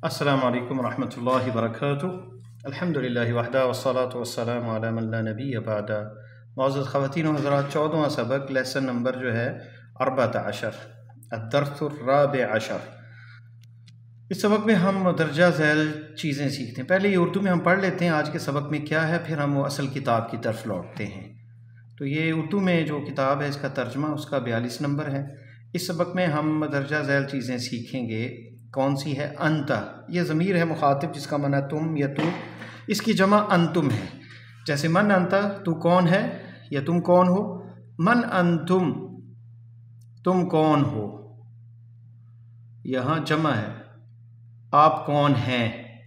अस्सलामु अलैकुम रहमतुल्लाहि वबरकातुहू। अल्हम्दुलिल्लाहि वहदा वस्सलातु वस्सलामु अला मन ला नबिय्य बअदा। मुअज़्ज़ज़ ख़वातीन व हज़रात, 14वां सबक, लेसन नंबर जो है 14 अद्दर्सुर राबिअ अशर। इस सबक में हम दर्जा झैल चीज़ें सीखते हैं। पहले ये उर्दू में हम पढ़ लेते हैं आज के सबक में क्या है, फिर हम वो असल किताब की तरफ लौटते हैं। तो ये उर्दू में जो किताब है इसका तर्जमा उसका 42 नंबर है। इस सबक में हम दर्जा झैल चीज़ें सीखेंगे। कौन सी है? अंता, ये ज़मीर है मुखातिब जिसका माना तुम या तू, इसकी जमा अंतुम है। जैसे मन अंता, तू कौन है या तुम कौन हो। मन अंतुम, तुम कौन हो। यहाँ जमा है, आप कौन हैं।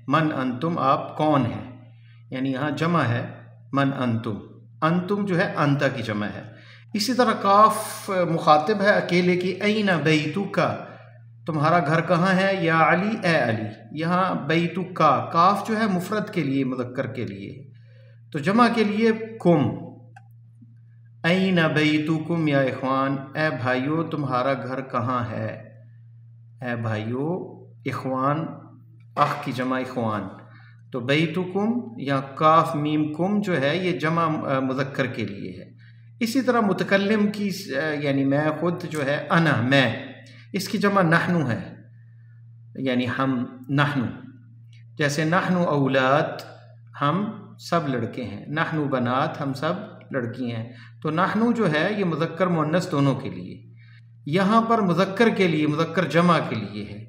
मन अंतुम, आप कौन हैं, यानी यहाँ जमा है मन अंतुम। अंतुम जो है अंता की जमा है। इसी तरह काफ मुखातिब है अकेले की। ऐना बैतुका, तुम्हारा घर कहाँ है। या अली, ए अली। यहाँ बैतुका, काफ जो है मुफरद के लिए, मुज़क्कर के लिए, तो जमा के लिए कुम। ऐना बैतुकुम या इख्वान, ए भाइयों तुम्हारा घर कहाँ है। ए भाइयों, इख्वान, अख की जमा इख्वान। तो बैतुकुम या काफ मीम कुम जो है ये जमा मुज़क्कर के लिए है। इसी तरह मुतकल्लिम की यानी मैं खुद जो है, अना मैं, इसकी जमा नहनु है, यानी हम, नहनु। जैसे नहनु औलाद, हम सब लड़के हैं। नहनु बनात, हम सब लड़की हैं। तो नहनु जो है ये मुज़क्कर मुअन्नस दोनों के लिए, यहाँ पर मुज़क्कर के लिए, मुज़क्कर जमा के लिए है।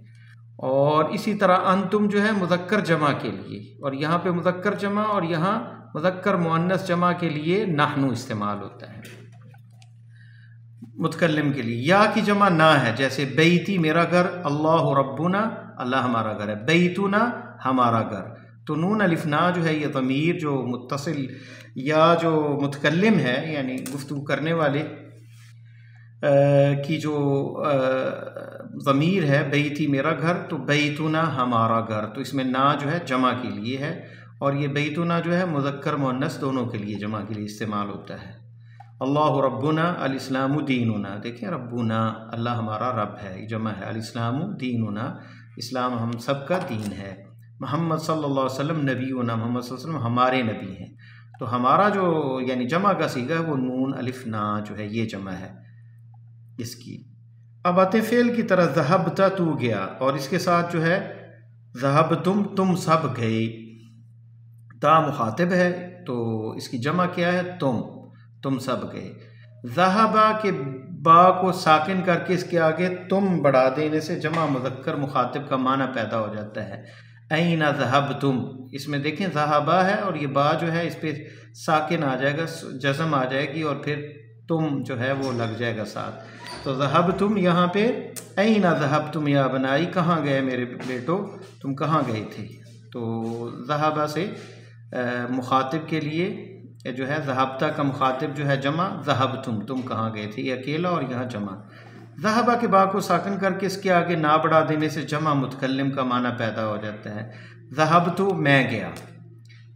और इसी तरह अंतुम जो है मुज़क्कर जमा के लिए, और यहाँ पे मुज़क्कर जमा और यहाँ मुज़क्कर मुअन्नस जमा के लिए नहनु इस्तेमाल होता है मुतकल्लिम के लिए। या की जमा ना है, जैसे बैती मेरा घर, अल्लाहु रब्बुना अल्लाह हमारा घर है, बैतुना हमारा घर। तो नून अलिफ ना जो है ये ज़मीर जो मुत्तसिल या जो मुतकल्लिम है यानी गुफ्तगू करने वाले की जो ज़मीर है, बैती मेरा घर, तो बैतुना हमारा घर, तो इसमें ना जो है जमा के लिए है। और ये बैतुना जो है मुज़क्कर मुअन्नस दोनों के लिए, जमा के लिए इस्तेमाल होता है। अल्लाहु रब्बुना अल इस्लामु दीनुना, देखें रब्बुना, अल्लाह हमारा रब है, जमा है। अल इस्लामु दीनुना, इस्लाम हम सब का दीन है। मोहम्मद सल्लल्लाहु अलैहि वसल्लम नबीउना, मोहम्मद सल्लल्लाहु अलैहि वसल्लम हमारे नबी हैं। तो हमारा जो यानी जमा का सीगा है वो नून अलिफ ना जो है ये जमा है इसकी। अब आते फ़ेल की तरह, ज़हबता तू गया, और इसके साथ जो है ज़हबतुम तुम सब गए। ता मुखातिब है तो इसकी जमा क्या है, तुम सब गए। ज़हबा के बा को साकिन करके इसके आगे तुम बढ़ा देने से जमा मुज़क्कर मुखातिब का माना पैदा हो जाता है। ऐना ज़हबतुम, इसमें देखें ज़हबा है और ये बा जो है इस पर साकिन आ जाएगा, जज़म आ जाएगी, और फिर तुम जो है वो लग जाएगा साथ। तो ज़हबतुम यहाँ पे, ऐना ज़हबतुम या बनाई, कहाँ गए मेरे बेटो, तुम कहाँ गए थे। तो ज़हबा से मुखातिब के लिए जो है, ज़हबता का मुखातिब जो है जमा, ज़हबतुम तुम कहाँ गए थे, ये अकेला, और यहाँ जमा। ज़हबा के बा को साकिन करके इसके आगे ना बढ़ा देने से जमा मुतकल्लिम का माना पैदा हो जाता है। ज़हबतु मैं गया,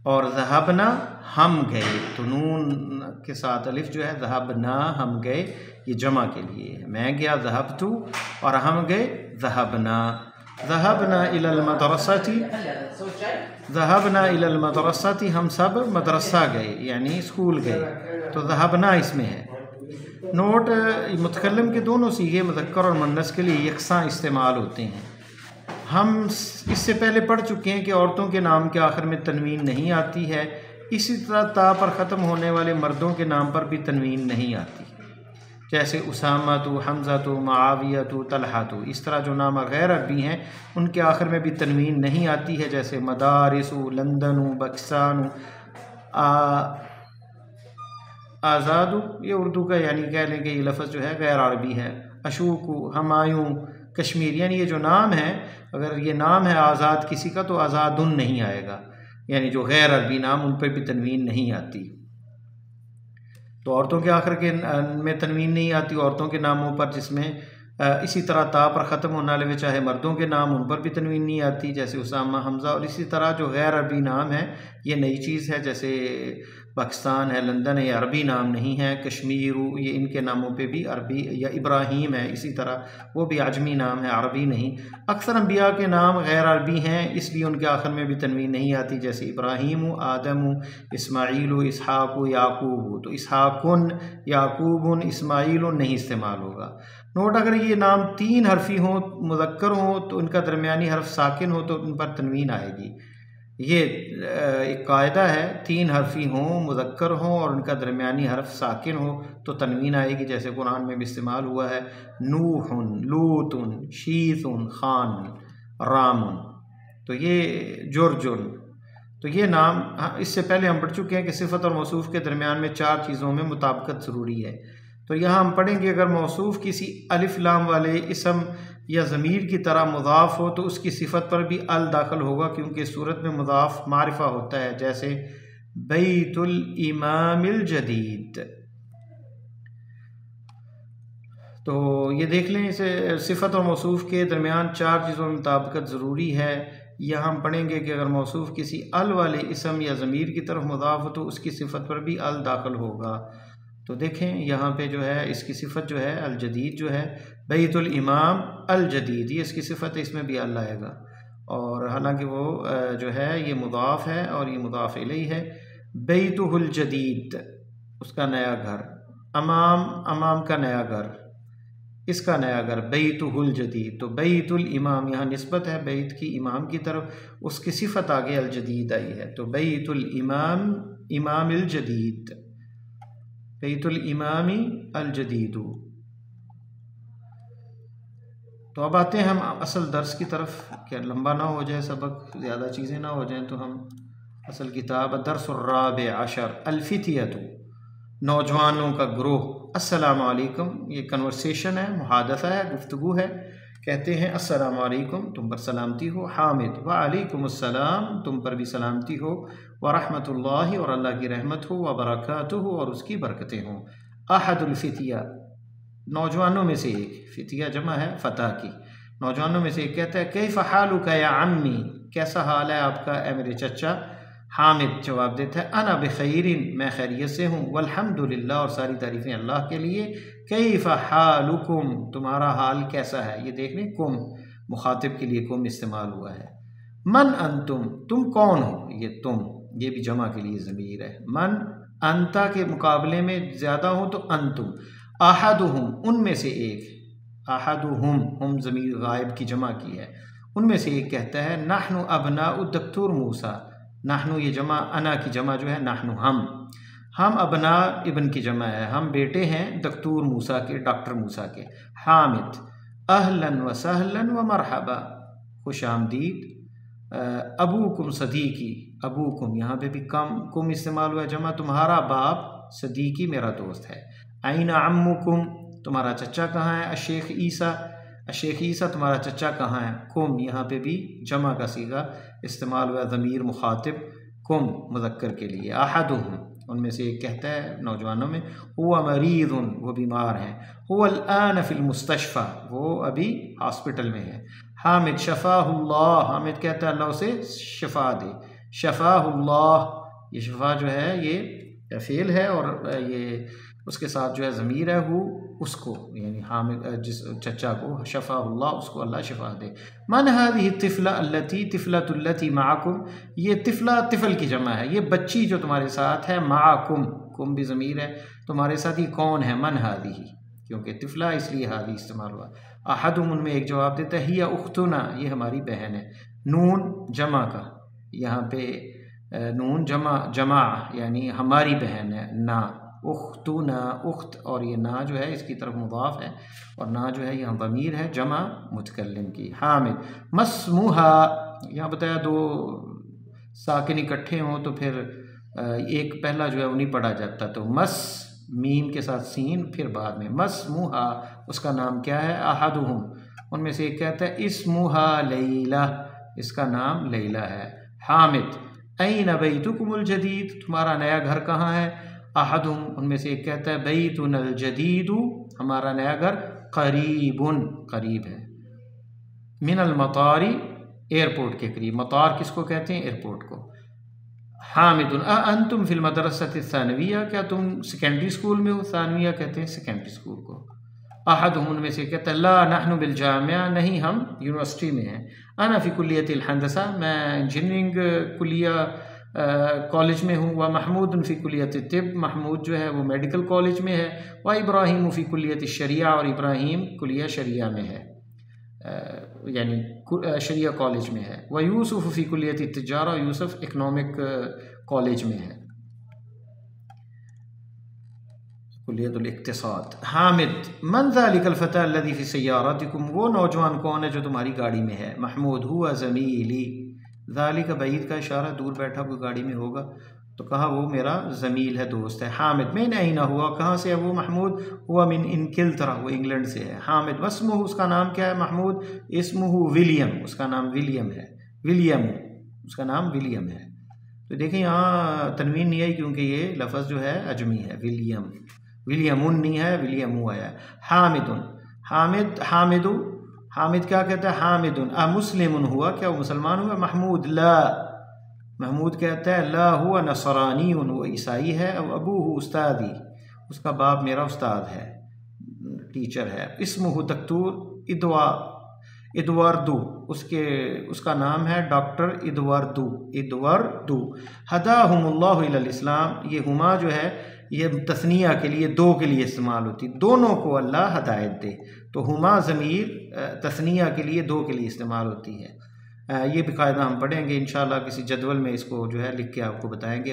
और ज़हबना हम गए, तो नून के साथ अलिफ जो है, ज़हबना हम गए, ये जमा के लिए है। मैं गया ज़हबतु, और हम गए ज़हबना। ज़हबना इलल मदरसती, ज़हबना इलल मदरसती, हम सब मदरसा गए यानी स्कूल गए, तो ज़हबना इसमें है। नोट, मुतकल्लिम के दोनों सीगे मुज़क्कर और मुअन्नस के लिए यकसां इस्तेमाल होते हैं। हम इससे पहले पढ़ चुके हैं कि औरतों के नाम के आखिर में तनवीन नहीं आती है। इसी तरह ता पर ख़त्म होने वाले मर्दों के नाम पर भी तनवीन नहीं आती, जैसे उसामा तो, हमज़ा तो, मुआविया तो, तलहा तो। इस तरह जो नाम गैर अरबी हैं उनके आखिर में भी तनवीन नहीं आती है, जैसे मदारिसु, लंदनु, बक्सानु, आज़ादु, ये उर्दू का यानी कह लें कि ये लफ्ज़ जो है गैर अरबी है। अशूकु, हमायूं, कश्मीर, यानी ये जो नाम है, अगर ये नाम है आज़ाद किसी का तो आज़ादुन नहीं आएगा, यानी जो गैर अरबी नाम उन पर भी तनवीन नहीं आती। तो औरतों के आखिर के में तनवीन नहीं आती औरतों के नामों पर, जिसमें इसी तरह ता पर ख़त्म होने वाले में चाहे मर्दों के नाम उन पर भी तनवीन नहीं आती, जैसे उसामा, हमज़ा। और इसी तरह जो गैर अरबी नाम है ये नई चीज़ है, जैसे पाकिस्तान है, लंदन है, ये अरबी नाम नहीं है। कश्मीर, ये इनके नामों पे भी अरबी, या इब्राहीम है इसी तरह, वो भी आजमी नाम है, अरबी नहीं। अक्सर अंबिया के नाम गैर अरबी हैं, इसलिए उनके आखिर में भी तनवीन नहीं आती, जैसे इब्राहीम, आदम, इस्माइल, इसहाक, याकूब। तो इसहाकुन, याकूबुन, इस्माइल नहीं इस्तेमाल होगा। नोट, अगर ये नाम 3 हरफी हों, मुज़क्कर हों, तो उनका दरमियानी हर्फ साकिन हो तो उन पर तनवीन आएगी। ये एक कायदा है, 3 हरफी हों, मुज़क्कर हों और उनका दरमियानी हर्फ साकिन हो तो तनवीन आएगी, जैसे कुरान में भी इस्तेमाल हुआ है, नूहुन, लूतुन, शीतुन, खान, रामुन। तो ये जुरजुन। तो ये नाम, इससे पहले हम पढ़ चुके हैं कि सिफ़त और मौसूफ़ के दरमियान में 4 चीज़ों में मुताबिकत ज़रूरी है। तो यहाँ हम पढ़ेंगे, अगर मौसूफ़ किसी अलिफ लाम वाले इसम या ज़मीर की तरह मुज़ाफ़ हो तो उसकी सिफ़त पर भी अल दाखिल होगा, क्योंकि इस सूरत में मुज़ाफ़ मारिफ़ा होता है, जैसे बैतुल इमामिल जदीद। तो ये देख लें, इसे सिफ़त और मौसूफ़ के दरमियान 4 चीज़ों में मुताबिकत ज़रूरी है। यहाँ हम पढ़ेंगे कि अगर मौसूफ़ किसी अल वाले इसम या ज़मीर की तरफ मुज़ाफ़ हो तो उसकी सिफ़त पर भी अल दाखिल होगा। तो देखें यहाँ पे जो है इसकी सिफ़त जो है अल जदीद जो है, बैतुल इमाम अल जदीद, ये इसकी सिफ़त है, इसमें भी अल आएगा। और हालांकि वो जो है ये मुज़ाफ़ है और ये मुज़ाफ़ इलैहि है। बैतुहुल जदीद, उसका नया घर। अमाम, अमाम का नया घर, इसका नया घर। बैतुहुल जदीद, तो बैतुल इमाम यहाँ निस्बत है बैत की इमाम की तरफ, उसकी सिफ़त आगे अल जदीद आई है। तो बैतुल इमाम, इमामिल जदीद, बैतुल इमामी अल जदीदु। तो अब आते हैं हम असल दर्स की तरफ, क्या लंबा ना हो जाए सबक, ज़्यादा चीज़ें ना हो जाएं, तो हम असल किताब दर्सुर राबे अशर अल-फित्यतु, नौजवानों का ग्रोह। अस्सलामु अलैकुम, ये कन्वर्सेशन है, मुहादसा है, गुफ्तगू है। कहते हैं अस्सलामु अलैकुम, तुम पर सलामती हो। हामिद, व अलैकुमुस्सलाम, तुम पर भी सलामती हो। व रहमतुल्लाहि, और अल्लाह की रहमत हो। व बरकातुहु, और उसकी बरकतें हों। अहदुल फितिया, नौजवानों में से एक, फितिया जमा है फतह की, नौजवानों में से एक कहता है कैफ़ हालुका या अम्मी, कैसा हाल है आपका ए मेरे चचा। हामिद जवाब देता है अना बिखैरिन, मैं खैरियत से हूँ। वल्हम्दुलिल्लाह, और सारी तारीफ़ें अल्लाह के लिए। कैफ़ हालुकुम, तुम्हारा हाल कैसा है। ये देख लें, कुम मुखातिब के लिए कुम इस्तेमाल हुआ है। मन अंतुम, तुम कौन हो। ये तुम, ये भी जमा के लिए ज़मीर है। मन अंता के मुकाबले में ज़्यादा हो तो अंतुम। अहदुहुम, उनमें से एक। अहदुहुम, हम ज़मीर गायब की जमा की है। उनमें से एक कहता है नहनु अबनाउ दक्तूर मूसा। नहनु ये जमा, अना की जमा जो है नहनु हम अबना इबन की जमा है, हम बेटे हैं दक्तूर मूसा के, डॉक्टर मूसा के। हामिद अहलन व सहलन व मरहबा, खुश आमदीद। अबूकुम सदीकी, अबूकुम यहाँ पे भी कुम इस्तेमाल हुआ है जमा, तुम्हारा बाप, सदीकी मेरा दोस्त है। आइना अम्मुकुम, तुम्हारा चचा कहाँ है। अशेख ईसा, अशेख ईसा तुम्हारा चचा कहाँ है। कुम यहाँ पे भी जमा का सीगा इस्तेमाल हुआ, ज़मीर मुखातिब कुम मुज़क्कर के लिए। अहदुहुम, उनमें से एक कहता है नौजवानों में, हुवा मरीज़ुन, वो बीमार हैं। हुवा अल-आन फ़िल मुस्तशफ़ा, वो अभी हॉस्पिटल में है। हामिद शफ़ाहुल्लाह, हामिद कहता है अल्लाह उसे शफ़ा दे। शफ़ाहुल्लाह, ये शफ़ा जो है ये फ़ेल है और ये उसके साथ जो है ज़मीर है वो उसको, यानी हामिद जिस चचा को, शफ़ाहुल्लाह, उसको अल्लाह शिफा दे। मन हादिही तिफ़ला अल्लती तिफ़लतुल्लती माकुम, ये तिफ़ला तिफ़ल की जमा है, ये बच्ची जो तुम्हारे साथ है। माकुम, कुम भी ज़मीर है, तुम्हारे साथ ही कौन है। मन हादिही, क्योंकि तिफ़ला इसलिए हादी इस्तेमाल हुआ। अहदुम, उनमें एक जवाब देता है हिया उख्तुना, ये हमारी बहन है। नून जमा का, यहाँ पे नून जमा यानी हमारी बहन है। ना उख्तुना, उख्त, और ये ना जो है इसकी तरफ मुदाफ है, और ना जो है यहाँ ज़मीर है जमा मुतकल्लिम की। हामिद मस्मुहा, यहाँ बताया दो साकिन इकट्ठे हों तो फिर एक पहला जो है वो नहीं पढ़ा जाता, तो मस मीम के साथ सीन, फिर बाद में मस्मुहा, उसका नाम क्या है। अहदुहुम, उनमें से एक कहता है इस्मुहा लैला, इसका नाम लैला है। हामिद ऐन बैतुकुमुल जदीद, तुम्हारा नया घर कहाँ है। अहदुम, उनमें से एक कहता है बैतुनल जदीदु, हमारा नया घर करीबुन, करीब है। मिनल मतारी, एयरपोर्ट के करीब। मतार किसको कहते हैं, एयरपोर्ट को। हामिदुन अंतुम फिल मदरसत सानविया, क्या तुम सेकेंडरी स्कूल में हो? सानविया कहते हैं सेकेंडरी स्कूल को। अहदुहुम, उनमें से कहता है ला नहनु बिल जामिया, नहीं हम यूनिवर्सिटी में हैं। अना फ़ी कुल्लियतिल हंदसा, मैं इंजीनियरिंग कुलिया कॉलेज में हूँ। व महमूद फ़ी कुल्लियत तिब, महमूद जो है वो मेडिकल कॉलेज में है। व इब्राहीम फ़ी कुल्लियत शरिया, और इब्राहीम कुलिया शरिया में है, यानी शरिया कॉलेज में है। व यूसुफ़ फ़ी कुल्लियत तिजारा, यूसुफ़ इकनॉमिक कॉलेज में है, कुल्लियतुल इक्तिसाद। हामिद मन ज़ालिकल फ़ता अल्लज़ी फ़ी सय्यारतिकुम, वो नौजवान कौन है जो तुम्हारी गाड़ी में है? महमूद हुआ ज़मीली, ज़ालिका बईद का इशारा, दूर बैठा कोई गाड़ी में होगा, तो कहा वो मेरा ज़मील है, दोस्त है। हामिद मिन ऐना हुआ, कहाँ से है वो? महमूद हुआ मिन इनकिलतरा, वो इंग्लैंड से है। हामिद वस्मुहु, उसका नाम क्या है? महमूद इस्मुहु विलियम, उसका नाम विलियम है। विलियम, उसका नाम विलियम है। तो देखिए यहाँ तनवीन नहीं आई क्योंकि ये लफ्ज़ जो है अजमी है। विलियम, विलियमुन नहीं है, विलियमु आया। हामिदुन, हामिद, हामिदु, हामिद क्या कहता है? हामिदुन मुस्लिमुन हुआ, क्या वो मुसलमान हुआ? महमूद ला, महमूद कहता है ला हुआ नसरानीउन, वो ईसाई है। अब अबूहु उस्तादी, उसका बाप मेरा उस्ताद है, टीचर है। इस्मुहु दक्तूर इदवर्दू, उसका नाम है डॉक्टर इदवर्दू। हदाहुमुल्लाहु इलल इस्लाम, ये हुमा जो है ये तस्निया के लिए, दो के लिए इस्तेमाल होती, दोनों को अल्लाह हदायत दे। तो हुमा ज़मीर तस्निया के लिए, दो के लिए इस्तेमाल होती है। ये भी कायदा हम पढ़ेंगे इंशाअल्लाह, किसी जदवल में इसको जो है लिख के आपको बताएंगे।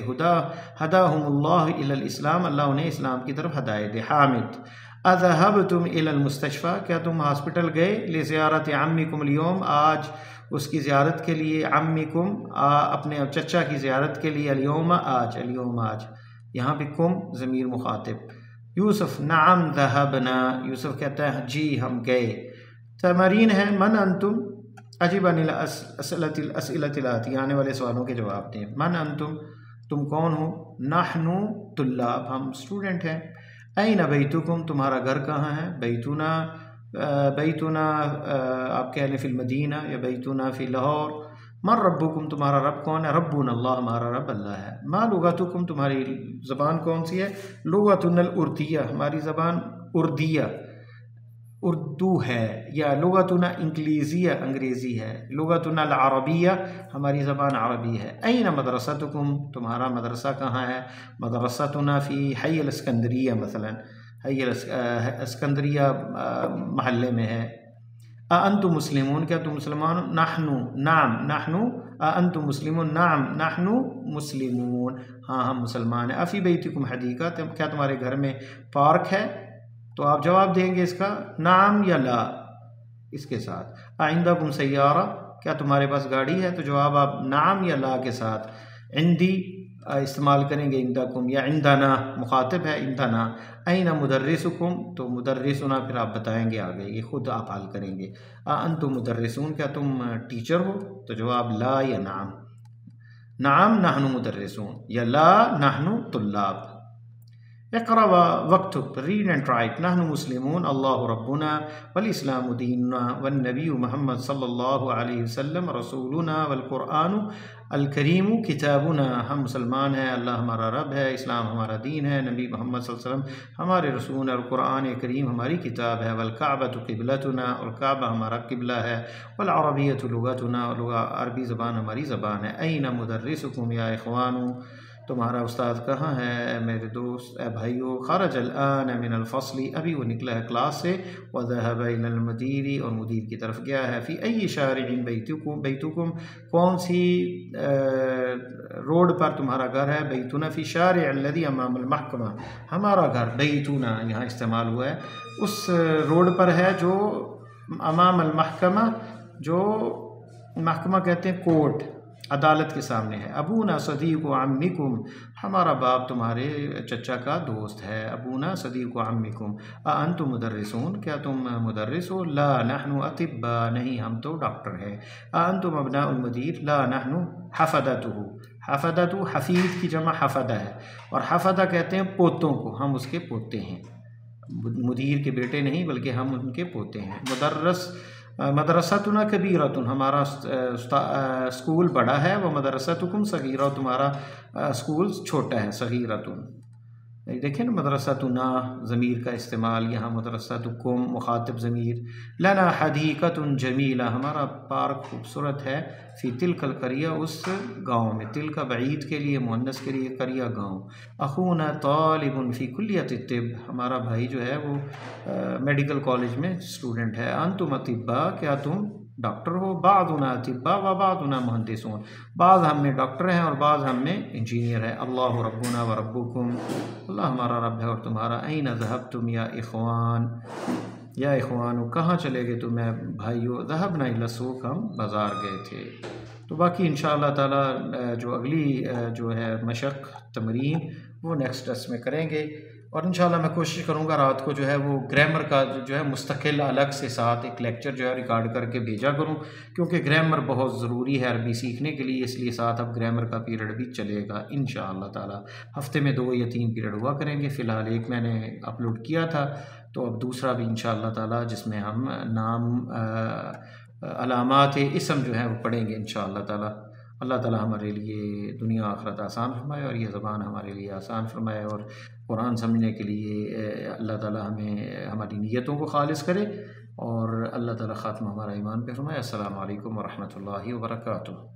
हदाहुमुल्लाहु इलल इस्लाम, अल्लाह उन्हें इस्लाम की तरफ हदायत दे। हामिद अज़हबतुम इलल मुस्तशफ़ा, क्या तुम हॉस्पिटल गए? लिज़ियारत अम्मिकुम अल-यौम, आज उसकी ज़ियारत के लिए। अम्मिकुम अपने चचा की ज़ियारत के लिए। अल-यौम आज, अल-यौम आज, यहाँ पे कुम ज़मीर मुखातिब। यूसुफ नअम ज़हबना, यूसुफ कहता है जी हम गए। तमरीन है मन अंतुम अजीब अनिल अस्इलतिल आती, आने वाले सवालों के जवाब दें। मन अंतुम, तुम कौन हो? नाहनु तुल्लाब, हम स्टूडेंट हैं। ऐन बैतुकुम, तुम्हारा घर कहाँ है? बैतुना, बैतुना आप कह लें फिल मदीना, या बैतुना फिल लाहौर। मन रब्बुकुम, तुम्हारा रब कौन है? रब्बुन अल्लाह, हमारा रब अल्लाह है। मा लुगतुकुम, तुम्हारी ज़बान कौन सी है? लुगतुनल उर्दिया, हमारी ज़बान उर्दिया, उर्दू है। या लुगतुना इंग्लिजिया, अंग्रेज़ी है। लुगतुना अरबिया, हमारी ज़बान अरबी है। ऐन मदरसतुकुम, तुम्हारा मदरसा कहाँ है? मदरसतुना फ़ी हई अल-इस्कंदरिया, मसलन हई अल-इस्कंदरिया महल्ले में है। अंतुम मुस्लिमून, क्या तुम मुसलमान? नाहनु, नाम नाहनु, अंतुम मुस्लिमून, नाम नाहनु मुस्लिमून, हाँ हम मुसलमान हैं। अफ़ी बैतिकुम हदीका, क्या तुम्हारे घर में पार्क है? तो आप जवाब देंगे इसका नाम या ला इसके साथ। आइंदाकुम सय्यारा, क्या तुम्हारे पास गाड़ी है? तो जवाब आप नाम या ला के साथ इंदी इस्तेमाल करेंगे, इंदाकुम या इंदाना, मुखातिब है इंदाना। ऐना मुदर्रिसुकुम, तो मुदर्रिसुना फिर आप बताएंगे आगे, ये खुद आप हल करेंगे। अंतुम मुदर्रिसून, क्या तुम टीचर हो? तो जवाब ला या नाम, नाम नहनु मुदर्रिसून, या ला नहनु तुल्लाब। Iqra वक्तुब, read and right. नहनु मुस्लिमून अल्लाहु रब्बुना वल इस्लामु दीनुना वन नबी मोहम्मद सल्लल्लाहु अलैहि वसल्लम रसूलुना वल कुरानु अल करीमु किताबुना, हम मुसलमान हैं, अल्लाह हमारा रब है, इस्लाम हमारा दीन है, नबी मोहम्मद सल्लल्लाहु अलैहि वसल्लम हमारे रसूल, और कुरान करीम हमारी किताब है। वल काबतु क़िबलतुना, और काबा हमारा किबला है। वल अरबियतु लुगतुना, और अरबी ज़बान हमारी ज़बान है। ऐना मुदर्रिसुकुम या इख़वानु, तुम्हारा उस्ताद कहाँ है मेरे दोस्त, ए भाइयों। खरज अल-आन मिनल फ़स्ली, अभी वो निकला है क्लास से। व ज़हब इलल मदीरी, और मुदीर की तरफ गया है। फ़ी अय्यि शारिइन बैतुकुम, कौन सी रोड पर तुम्हारा घर है? बैतुना फ़ी शारिअ अल्लज़ी अमामल महकमा, हमारा घर बैतुना यहाँ इस्तेमाल हुआ है, उस रोड पर है जो अमामल महकमा, जो महकमा कहते हैं कोर्ट, अदालत के सामने है। अबूना सदीक़ु अम्मिकुम, हमारा बाप तुम्हारे चचा का दोस्त है। अबूना सदीक़ु अम्मिकुम। अंतुम मुदर्रिसून, क्या तुम मुदर्रिस हो? ला नहनु अतिब्बा, नहीं हम तो डॉक्टर हैं। अंतुम अबनाउल मदीर, ला नहनु हफ़दतुहु, हफ़दतु हफ़ीद की जमा हफ़दा है, और हफ़दा कहते हैं पोतों को, हम उसके पोते हैं। मुदीर के बेटे नहीं बल्कि हम उनके पोते हैं। मुदर्रस मदरसतुना कबीरतुन, हमारा स्कूल बड़ा है, व मदरसतुकुम सगीरा, तुम्हारा स्कूल छोटा है, सगीरतुन। देखें ना, मदरसतुना ज़मीर का इस्तेमाल यहाँ, मदरसतुकुम मुखातिब ज़मीर। लना हदीक़तुन जमीला, हमारा पार्क खूबसूरत है। फ़ी तिलकल करिया, उस गाँव में। तिल का बईद के लिए, मुअन्नस के लिए, करिया गाँव। अखूना तालिबुन फ़ी कुल्लियत तिब, हमारा भाई जो है वो मेडिकल कॉलेज में स्टूडेंट है। अंतुम अतिब्बा, क्या तुम डॉक्टर हो। बादुना अतिब्बा व बादुना मुहद्दिसून, बाज़ हम में डॉक्टर हैं और बाज़ हम में इंजीनियर है। अल्लाहु रब्बुना व रब्बुकुम, अल्लाह हमारा रब है और तुम्हारा। ऐन ज़हबतुम या इख़वान, या इख़वान, कहाँ चले गए तुम्हें भाइयों। ज़हबना इला सूक़, हम बाज़ार गए थे। तो बाकी इंशाअल्लाह ताला जो अगली जो है मशक़ तमरीन वो नेक्स्ट टेस्ट में करेंगे। और इंशाअल्लाह मैं कोशिश करूँगा रात को जो है वो ग्रामर का जो है मुस्तकिल अलग से साथ एक लेक्चर जो है रिकॉर्ड करके भेजा करूँ, क्योंकि ग्रामर बहुत ज़रूरी है अरबी सीखने के लिए। इसलिए साथ अब ग्रामर का पीरियड भी चलेगा इंशाअल्लाह ताला। हफ्ते में 2 या 3 पीरियड हुआ करेंगे। फ़िलहाल एक मैंने अपलोड किया था, तो अब दूसरा भी इंशाअल्लाह ताला, जिसमें हम अलामात इसम जो है वो पढ़ेंगे इंशाअल्लाह ताला। अल्लाह ताला हमारे लिए दुनिया आखिरत आसान फरमाए और ये ज़बान हमारे लिए आसान फरमाए, और कुरान समझने के लिए अल्लाह ताला हमें हमारी नीयतों को खालिस करे, और अल्लाह ताला ख़ात्मा हमारा ईमान पे फरमाए। अस्सलामु अलैकुम व रहमतुल्लाहि व बरकातुहू।